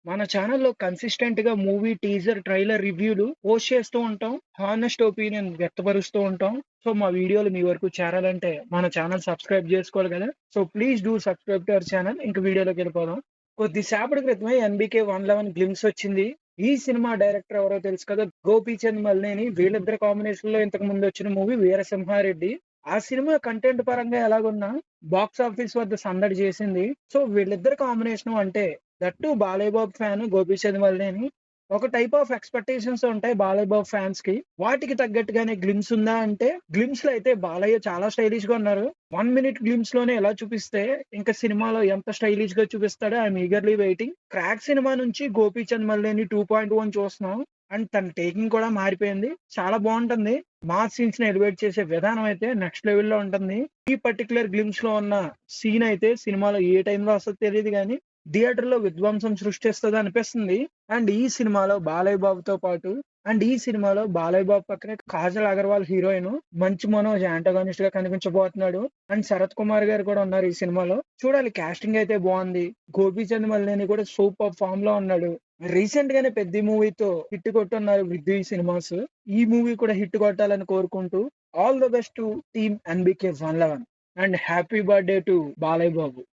మన ఛానల్‌లో కన్సిస్టెంట్‌గా మూవీ టీజర్, ట్రైలర్ రివ్యూలు పోస్ట్ చేస్తూ ఉంటాం. హానెస్ట్ ఒపీనియన్ వ్యక్తపరుస్తూ ఉంటాం. సో, మా వీడియోలు మీ వరకు చేరాలంటే మన ఛానల్ సబ్స్క్రైబ్ జేసుకోవాలి గదా! So, please do subscribe to our channel. ఇంక వీడియోలోకెళ్ళిపోదాం. కొద్దిసేపటి క్రితమే 'ఎన్‌బీకే 111' గ్లిమ్స్ వచ్చింది. ఈ సినిమా డైరెక్టర్ ఎవరో తెలుసు కదా! 'గోపీచంద్ మలినేని'. వీళ్ళిద్దరి కాంబినేషన్‌లో ఇంతకు ముందొచ్చిన మూవీ 'వీరసింహారెడ్డి'. ఆ సినిమా కంటెంట్ పరంగా ఎలాగున్నా బాక్స్ ఆఫీస్ వద్ద సందడి చేసింది. సో, వీళ్ళిద్దరి కాంబినేషను అంటే that two Balayya Babu fan 'Gopichand Malineni'. ఒక టైప్ ఆఫ్ ఎక్స్‌పెక్టేషన్స్ ఉంటాయి బాలయ్య బాబు ఫ్యాన్స్‌కి. వాటికి తగ్గట్టుగానే 'గ్లిమ్స్' ఉందా అంటే, 'గ్లిమ్స్‌లో' అయితే బాలయ్య చాలా స్టైలిష్‌గా ఉన్నారు. 1 మినిట్ 'గ్లిమ్స్‌లోనే' ఎలా చూపిస్తే, ఇంక సినిమాలో ఎంత స్టైలిష్‌గా చూపిస్తాడో I am eagerly waiting. 'Krack' సినిమా నుంచి 'గోపీచంద్ మలినేని' 2.1 చూస్తున్నాం. అండ్ తన టేకింగ్ కూడా మారిపోయింది. చాలా బావుంటుంది. మాస్ సీన్స్‌ని ఎలివేట్ చేసే విధానం అయితే నెక్స్ట్ లెవెల్‌లో ఉంటుంది. ఈ పర్టిక్యులర్ 'గ్లిమ్స్‌లో' ఉన్న సీన్ అయితే సినిమాలో ఏ టైంలో వస్తదో తెలీదు గానీ, థియేటర్‌లో విధ్వంసం సృష్టిస్తదనిపిస్తుంది. అండ్ ఈ సినిమాలో బాలయ్య బాబుతో పాటు ఈ సినిమాలో బాలయ్య బాబు పక్కనే కాజల్ అగర్వాల్ హీరోయిన్. మంచు మనోజ్ యాంటాగనిస్ట్‌గా కనిపించబోతున్నాడు. అండ్ శరత్ కుమార్ గారు కూడా ఉన్నారు ఈ సినిమాలో. చూడాలి, కాస్టింగ్ అయితే బావుంది. గోపీచంద్ మలినేని కూడా సూపర్ ఫార్మ్‌లో ఉన్నాడు. రీసెంట్ గానే 'పెద్ది' మూవీతో హిట్ కొట్టున్నారు 'పృథ్వీ' సినిమాస్. ఈ మూవీ కూడా హిట్ కొట్టాలని కోరుకుంటూ all the best to team 'NBK 111' and happy birthday to Balayya Babu.